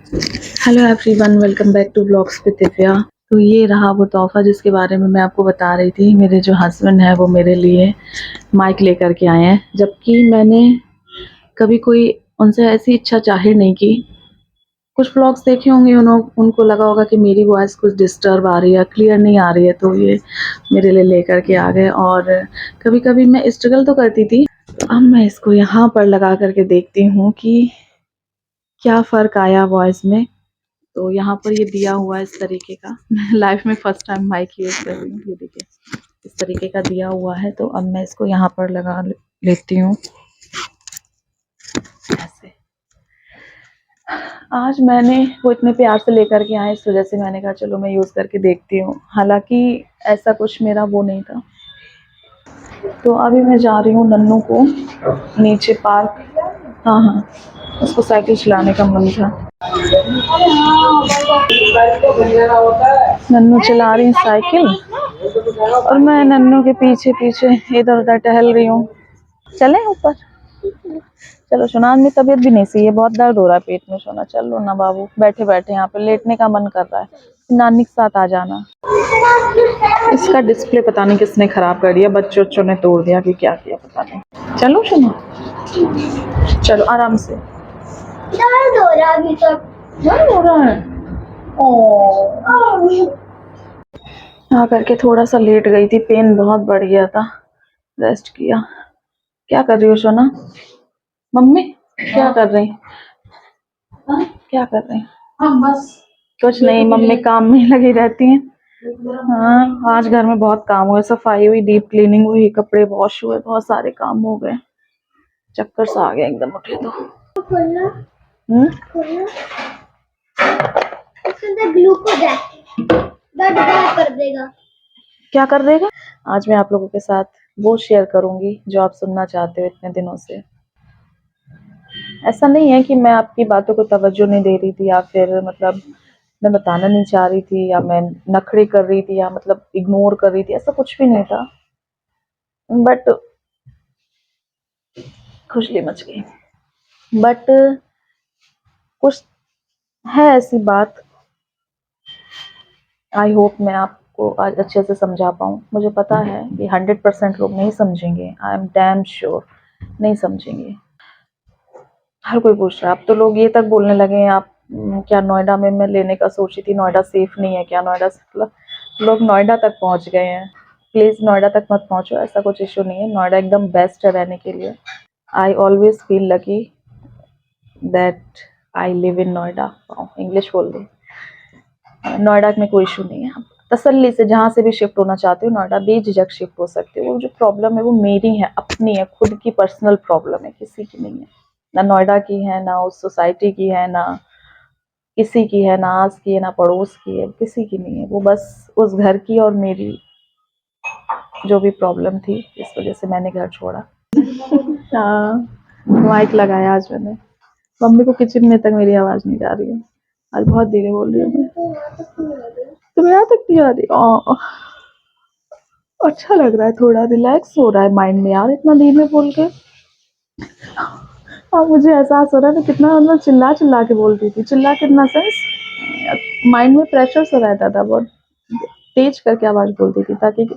Hello everyone, welcome back to blogs with Divya. तो ये रहा वो तोहफ़ा जिसके बारे में मैं आपको बता रही थी। मेरे जो हस्बैंड है वो मेरे लिए माइक लेकर के आए हैं, जबकि मैंने कभी कोई उनसे ऐसी इच्छा जाहिर नहीं की। कुछ ब्लॉग्स देखे होंगे, उनको लगा होगा कि मेरी वॉइस कुछ डिस्टर्ब आ रही है, क्लियर नहीं आ रही है, तो ये मेरे लिए लेकर के आ गए। और कभी कभी मैं स्ट्रगल तो करती थी, तो अब मैं इसको यहाँ पर लगा करके देखती हूँ कि क्या फ़र्क आया वॉइस में। तो यहाँ पर ये दिया हुआ है इस तरीके का। मैं लाइफ में फर्स्ट टाइम माइक यूज़ कर रही हूँ। ये देखिए, इस तरीके का दिया हुआ है। तो अब मैं इसको यहाँ पर लगा लेती हूँ ऐसे। आज मैंने वो इतने प्यार से लेकर के आए, इस वजह से मैंने कहा चलो मैं यूज़ करके देखती हूँ। हालांकि ऐसा कुछ मेरा वो नहीं था। तो अभी मैं जा रही हूँ नन्नू को नीचे पार्क। हाँ हाँ, उसको साइकिल चलाने का मन था। नन्नू चला रही साइकिल और मैं नन्नू के पीछे पीछे इधर उधर टहल रही हूँ। चले ऊपर, चलो शोनाज में तबीयत भी नहीं सही है, बहुत दर्द हो रहा है पेट में। सोना चलो ना बाबू, बैठे बैठे यहाँ पे लेटने का मन कर रहा है। नानी के साथ आ जाना। इसका डिस्प्ले पता नहीं किसने खराब कर दिया, बच्चों ने तोड़ दिया कि क्या किया पता नहीं। चलो शोना, चलो आराम से। दर्द हो रहा है अभी तक, दर्द हो रहा है। ओ यहाँ करके थोड़ा सा लेट गई थी, पेन बहुत बढ़ गया था, रेस्ट किया। क्या कर रही हो सोना? मम्मी क्या कर रही? हाँ क्या कर रही? हम बस कुछ नहीं, मम्मी काम में लगी रहती हैं। हाँ, आज घर में बहुत काम हुआ, सफाई हुई, डीप क्लीनिंग हुई, कपड़े वॉश हुए, बहुत सारे काम हो गए। चक्कर सा आ गया एकदम उठे तो। ग्लूकोज है, दर्द कर देगा। क्या कर देगा? आज मैं आप लोगों के साथ वो शेयर करूंगी जो आप सुनना चाहते हो इतने दिनों से। ऐसा नहीं है कि मैं आपकी बातों को तवज्जो नहीं दे रही थी, या फिर मतलब मैं बताना नहीं चाह रही थी, या मैं नखरे कर रही थी, या मतलब इग्नोर कर रही थी, ऐसा कुछ भी नहीं था। बट खुजली मच गई। बट कुछ है ऐसी बात, आई होप मैं आपको आज अच्छे से समझा पाऊँ। मुझे पता है कि 100% लोग नहीं समझेंगे, आई एम डैम श्योर नहीं समझेंगे। हर कोई पूछ रहा है, अब तो लोग ये तक बोलने लगे हैं आप क्या नोएडा में मैं लेने का सोची थी, नोएडा सेफ नहीं है क्या? नोएडा मतलब लोग नोएडा तक पहुंच गए हैं। प्लीज नोएडा तक मत पहुंचो, ऐसा कुछ इशू नहीं है। नोएडा एकदम बेस्ट है रहने के लिए। I always feel lucky that I live in Noida. English बोल दी। नोएडा में कोई इशू नहीं है, आप तसल्ली से जहाँ से भी शिफ्ट होना चाहते हो नोएडा बेझिझक शिफ्ट हो सकते हो। वो जो प्रॉब्लम है वो मेरी है, अपनी है, खुद की पर्सनल प्रॉब्लम है, किसी की नहीं है। ना नोएडा की है, ना उस सोसाइटी की है, ना किसी की है, ना आस की है, ना पड़ोस की है, किसी की नहीं है। वो बस उस घर की और मेरी जो भी प्रॉब्लम थी, इस वजह से मैंने घर छोड़ा। हाँ, माइक लगाया आज मैंने। मम्मी को किचन में तक मेरी आवाज नहीं जा रही है, आज बहुत धीरे बोल रही हूँ मैं। तुम्हें यहाँ तक नहीं आ रही? अच्छा लग रहा है, थोड़ा रिलैक्स हो रहा है माइंड में यार, इतना धीरे बोल के। और मुझे एहसास हो रहा है मैं कितना मतलब चिल्ला चिल्ला के बोलती थी। चिल्ला कितना सेंस, माइंड में प्रेशर सा रहता था, बहुत तेज करके आवाज बोलती थी ताकि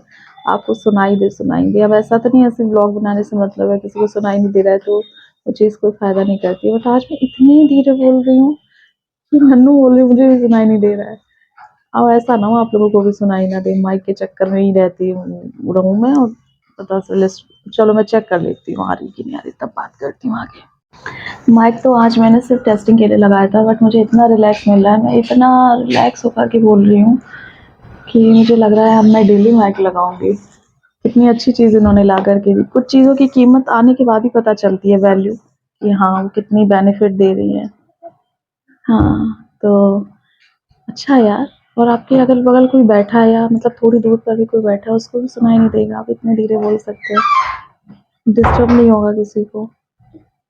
आपको सुनाई दे, सुनाई दे। अब ऐसा तो नहीं है सिर्फ ब्लॉग बनाने से मतलब है, किसी को सुनाई नहीं दे रहा है तो वो चीज़ कोई फायदा नहीं करती है। बट आज मैं इतनी धीरे बोल रही हूँ कि नन्नू बोल रही, मुझे भी सुनाई नहीं दे रहा है। अब ऐसा ना हो आप लोगों को भी सुनाई ना दे, माइक के चक्कर में ही रहती रहूँ मैं। और पता चले, चलो मैं चेक कर लेती हूँ आ रही कि नहीं आ रही, तब बात करती हूँ आगे। माइक तो आज मैंने सिर्फ टेस्टिंग के लिए लगाया था, बट मुझे इतना रिलैक्स मिल रहा है, मैं इतना रिलैक्स होकर के बोल रही हूँ कि मुझे लग रहा है अब मैं डेली माइक लगाऊंगी। इतनी अच्छी चीज़ इन्होंने ला करके दी। कुछ चीज़ों की कीमत आने के बाद ही पता चलती है, वैल्यू, कि हाँ वो कितनी बेनिफिट दे रही है। हाँ तो अच्छा यार। और आपके अगल बगल कोई बैठा है, या मतलब थोड़ी दूर पर भी कोई बैठा है, उसको भी सुनाई नहीं देगा, आप इतने धीरे बोल सकते हो, डिस्टर्ब नहीं होगा किसी को।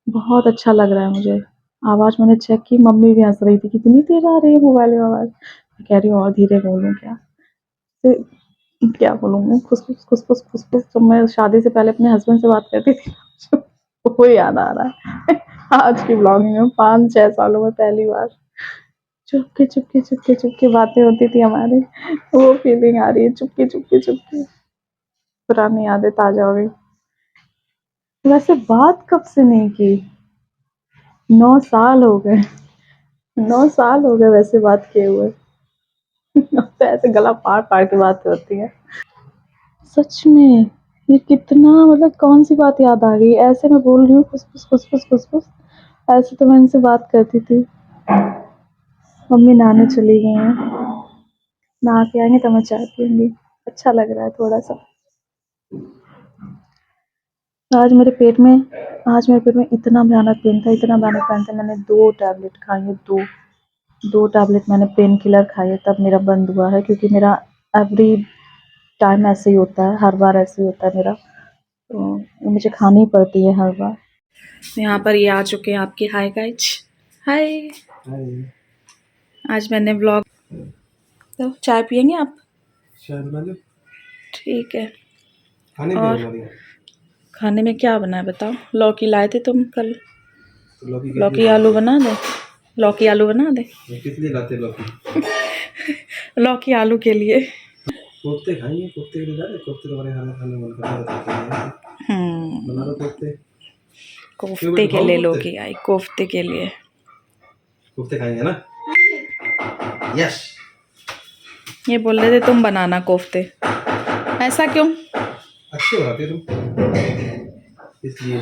बहुत अच्छा लग रहा है मुझे। आवाज़ मैंने चेक की, मम्मी भी हंस रही थी कितनी तेज आ रही है मोबाइल में आवाज़। मैं कह रही हूँ और धीरे बोलूँ क्या? फिर क्या बोलूँ मैं, खुसफुस खुसफुस खुसफुस। जब मैं शादी से पहले अपने हस्बैंड से बात करती थी वो याद आ रहा है। आज की ब्लॉगिंग में 5-6 सालों में पहली बार चुपके चुपके चुपके चुपके बातें होती थी हमारी, वो फीलिंग आ रही है, चुपके चुपके चुपके, पुरानी यादें ताजा हो गई। वैसे बात कब से नहीं की, 9 साल हो गए, 9 साल हो गए वैसे बात किए हुए। अब तो ऐसे गला फाड़ फाड़ के बात होती है। सच में ये कितना, मतलब कौन सी बात याद आ गई, ऐसे मैं बोल रही हूँ फुस फुस फुस फुस फुस फुस, ऐसे तो मैं इनसे बात करती थी। मम्मी नहाने चली गई हैं, नहा के आएंगे तो मैं चाय पीऊंगी। अच्छा लग रहा है थोड़ा सा। आज मेरे पेट में आज मेरे पेट में इतना भयानक पेन था, इतना भयानक पेन था, मैंने 2 टैबलेट खाई है, दो टैबलेट मैंने पेन किलर खाई है, तब मेरा बंद हुआ है। क्योंकि मेरा एवरी टाइम ऐसे ही होता है, हर बार ऐसे ही होता है मेरा, तो मुझे खानी पड़ती है हर बार। यहाँ पर ये आ चुके हैं आपके। हाय गाइज, हाय। आज मैंने व्लॉग, तो चाय पियेंगे आप? चाय बना लो। ठीक है। खाने और खाने में क्या बना है बताओ? लौकी लाए थे तुम कल, लौकी आलू बना दे, लौकी आलू बना दे। किस लिए लाते लौकी? लौकी आलू के लिए। कोफ्ते खाएंगे, कोफ्ते के लिए जा रहे, कोफ्ते तो हमारे खाने खाने मन कर रहा है। बना दो कोफ्ते, कोफ्ते के लिए लौकी आई, कोफ्ते के लिए कोफ्ते खाएंगे ना। यस, ये बोल रहे थे तुम बनाना कोफ्ते, ऐसा क्यों? अच्छे बनाते तुम इसलिए।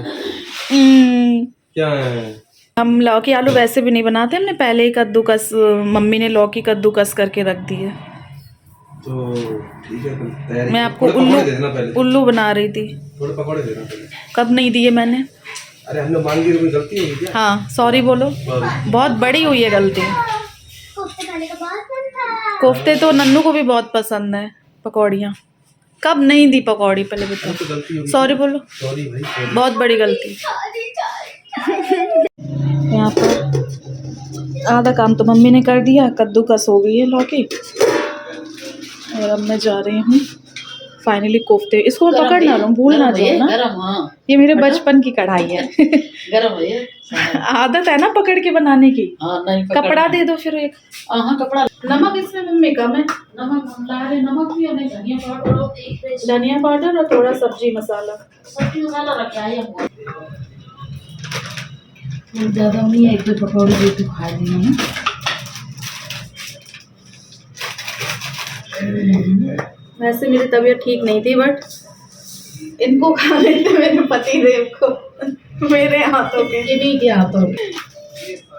क्या है? हम लौकी आलू वैसे भी नहीं बनाते, हमने पहले ही कद्दूकस, मम्मी ने लौकी कद्दूकस करके रख दी है। तो ठीक है, मैं आपको उल्लू बना रही थी। थोड़े पकौड़े देना पहले। कब नहीं दिए मैंने? अरे हमने मांग ली तो कोई गलती होगी क्या? हाँ सॉरी बोलो, बहुत बड़ी हुई है गलती। कोफ्ते तो नन्नू को भी बहुत पसंद है, पकौड़ियाँ कब नहीं दी पकौड़ी पहले बताओ। सॉरी बोलो, सॉरी भाई, बहुत बड़ी गलती। यहाँ पर आधा काम तो मम्मी ने कर दिया, कद्दूकस हो गई है लौकी, और अब मैं जा रही हूँ फाइनली कोफ्ते। इसको पकड़ ना लो, भूल ना जाओ ना, ये मेरे बचपन की कढ़ाई है। गरम है, आदत है ना पकड़ के बनाने की। कपड़ा दे दो फिर एक। हाँ कपड़ा। नमक इसमें मम्मी कम है, नमक ला रहे, नमक भी हमें, धनिया पाउडर और थोड़ा सब्जी मसाला रखा है। ज़्यादा नहीं है, एक दो पकौड़ी दे तो खा लेंगे ना। वैसे मेरी तबीयत ठीक नहीं थी, बट इनको खा लेते मेरे पति देव को, मेरे हाथों के। इन्हीं के हाथों के।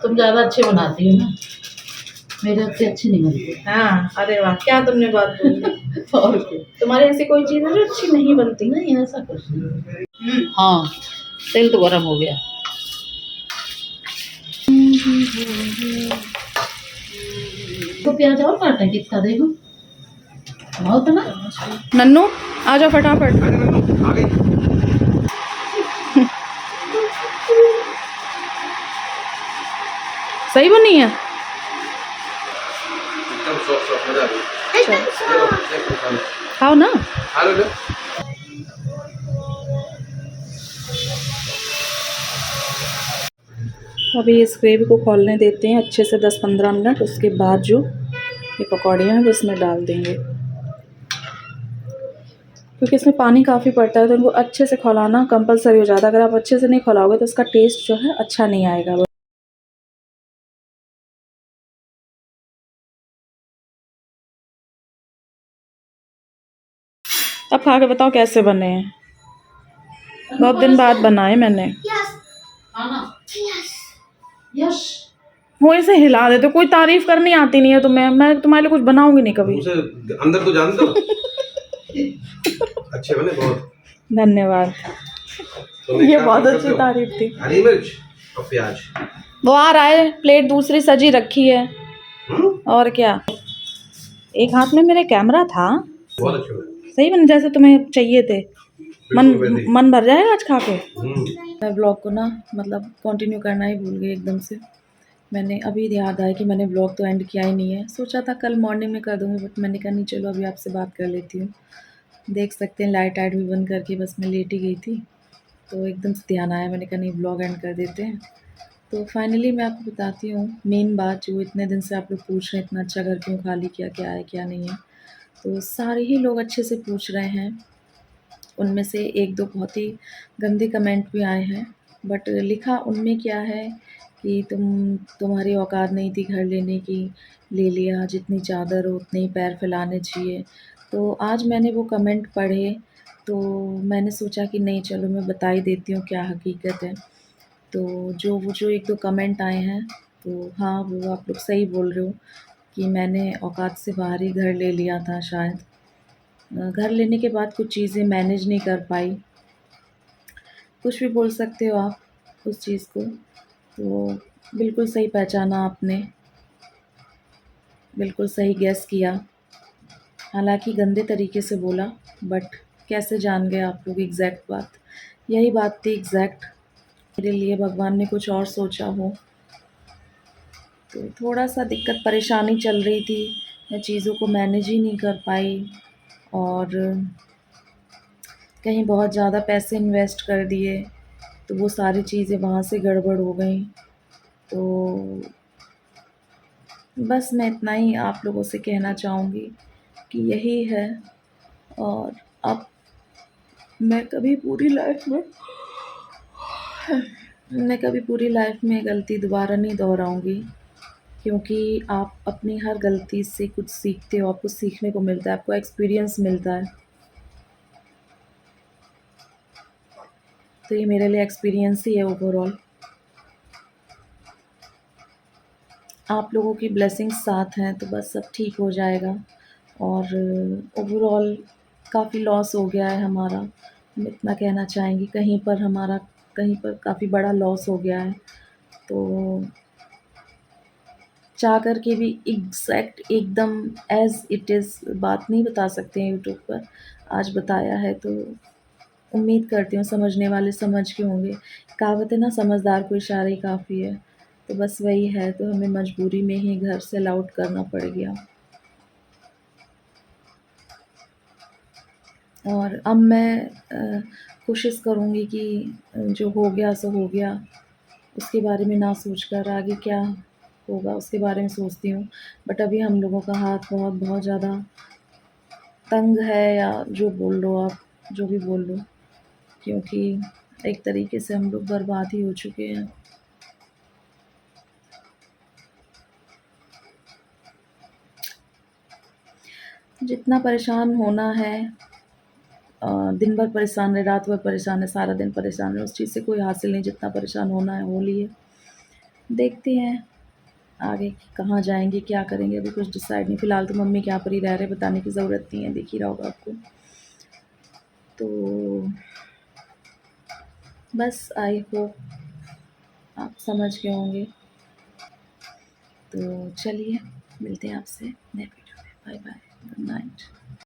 तुम ज़्यादा अच्छे बनाती हो ना, मेरे हाथ से अच्छी नहीं बनती। हाँ अरे वाह, क्या तुमने बात बोली। और तुम्हारे ऐसी कोई चीज़ है जो अच्छी नहीं बनती? नहीं ऐसा कुछ नहीं। हाँ तेल तो गर्म हो गया। तो प्याज और काटा कितना देखो, बहुत है ना। नन्नू आ जाओ फटाफट। सही बनी है? खाओ ना। अभी इस ग्रेवी को खोलने देते हैं अच्छे से 10-15 मिनट, उसके बाद जो ये पकौड़ियाँ हैं वो इसमें डाल देंगे। क्योंकि इसमें पानी काफ़ी पड़ता है, तो इनको अच्छे से खौलाना कंपलसरी हो जाता है। अगर आप अच्छे से नहीं खौलाओगे तो इसका टेस्ट जो है अच्छा नहीं आएगा। अब खा के बताओ कैसे बने हैं, बहुत दिन बाद बनाए मैंने। वो ऐसे हिला देते, कोई तारीफ करनी आती नहीं है तुम्हें, मैं तुम्हारे लिए कुछ बनाऊंगी नहीं कभी। अंदर तो जान दो। अच्छे बने बहुत, धन्यवाद। तो ये बहुत अच्छी तारीफ थी। हरी मिर्च और प्याज, वो आ रहा है, प्लेट दूसरी सजी रखी है। और क्या, एक हाथ में मेरे कैमरा था। बहुत अच्छे बने, सही बने जैसे तुम्हें चाहिए थे। मन भर जाएगा आज खा के। मैं ब्लॉग को ना मतलब कंटिन्यू करना ही भूल गई एकदम से। मैंने अभी याद आया कि मैंने ब्लॉग तो एंड किया ही नहीं है, सोचा था कल मॉर्निंग में कर दूँगी, बट मैंने कहा नहीं चलो अभी आपसे बात कर लेती हूँ। देख सकते हैं लाइट भी बंद करके बस मैं लेट ही गई थी, तो एकदम से ध्यान आया, मैंने कहा नहीं ब्लॉग एंड कर देते हैं। तो फाइनली मैं आपको बताती हूँ मेन बात जो इतने दिन से आप लोग पूछ रहे हैं इतना अच्छा घर क्यों खाली किया, क्या है क्या नहीं है। तो सारे ही लोग अच्छे से पूछ रहे हैं, उनमें से 1-2 बहुत ही गंदे कमेंट भी आए हैं, बट लिखा उनमें क्या है कि तुम्हारी औकात नहीं थी घर लेने की, ले लिया, जितनी चादर हो उतने ही पैर फैलाने चाहिए। तो आज मैंने वो कमेंट पढ़े, तो मैंने सोचा कि नहीं चलो मैं बता ही देती हूँ क्या हकीकत है। तो वो जो 1-2 कमेंट आए हैं, तो हाँ, वो आप लोग सही बोल रहे हो कि मैंने औकात से बाहर ही घर ले लिया था शायद। घर लेने के बाद कुछ चीज़ें मैनेज नहीं कर पाई। कुछ भी बोल सकते हो आप उस चीज़ को, तो बिल्कुल सही पहचाना आपने, बिल्कुल सही गेस किया। हालाँकि गंदे तरीके से बोला, बट कैसे जान गए आप लोग एग्ज़ैक्ट बात। यही बात थी एग्ज़ैक्ट, मेरे लिए भगवान ने कुछ और सोचा हो। तो थोड़ा-सा दिक्कत परेशानी चल रही थी, मैं चीज़ों को मैनेज ही नहीं कर पाई और कहीं बहुत ज़्यादा पैसे इन्वेस्ट कर दिए, तो वो सारी चीज़ें वहाँ से गड़बड़ हो गईं। तो बस मैं इतना ही आप लोगों से कहना चाहूँगी कि यही है, और अब मैं कभी पूरी लाइफ़ में गलती दोबारा नहीं दोहराऊँगी, क्योंकि आप अपनी हर गलती से कुछ सीखते हो, आपको सीखने को मिलता है, आपको एक्सपीरियंस मिलता है। तो ये मेरे लिए एक्सपीरियंस ही है ओवरऑल। आप लोगों की ब्लेसिंग्स साथ हैं तो बस सब ठीक हो जाएगा, और ओवरऑल काफ़ी लॉस हो गया है हमारा। हम इतना कहना चाहेंगे कहीं पर काफ़ी बड़ा लॉस हो गया है। तो चाह कर के भी एग्ज़ैक्ट एकदम एज़ इट इज़ बात नहीं बता सकते हैं यूट्यूब पर। आज बताया है तो उम्मीद करती हूँ समझने वाले समझ के होंगे। कहावत है ना, समझदार को इशारा ही काफ़ी है। तो बस वही है, तो हमें मजबूरी में ही घर से लॉट करना पड़ गया। और अब मैं कोशिश करूँगी कि जो हो गया सो हो गया, उसके बारे में ना सोचकर आगे क्या होगा उसके बारे में सोचती हूँ। बट अभी हम लोगों का हाथ बहुत ज़्यादा तंग है, या जो बोल लो आप, जो भी बोल लो, क्योंकि एक तरीके से हम लोग बर्बाद ही हो चुके हैं। जितना परेशान होना है, दिन भर परेशान है, रात भर परेशान है, सारा दिन परेशान है, उस चीज़ से कोई हासिल नहीं, जितना परेशान होना है हो लिए। देखते हैं आगे कहाँ जाएँगे, क्या करेंगे, अभी कुछ डिसाइड नहीं। फ़िलहाल तो मम्मी के यहाँ पर ही रह रहे हैं, बताने की ज़रूरत नहीं है, दिख ही रहा होगा आपको। तो बस आई होप आप समझ गए होंगे। तो चलिए, मिलते हैं आपसे नए वीडियो में। Bye bye, good night.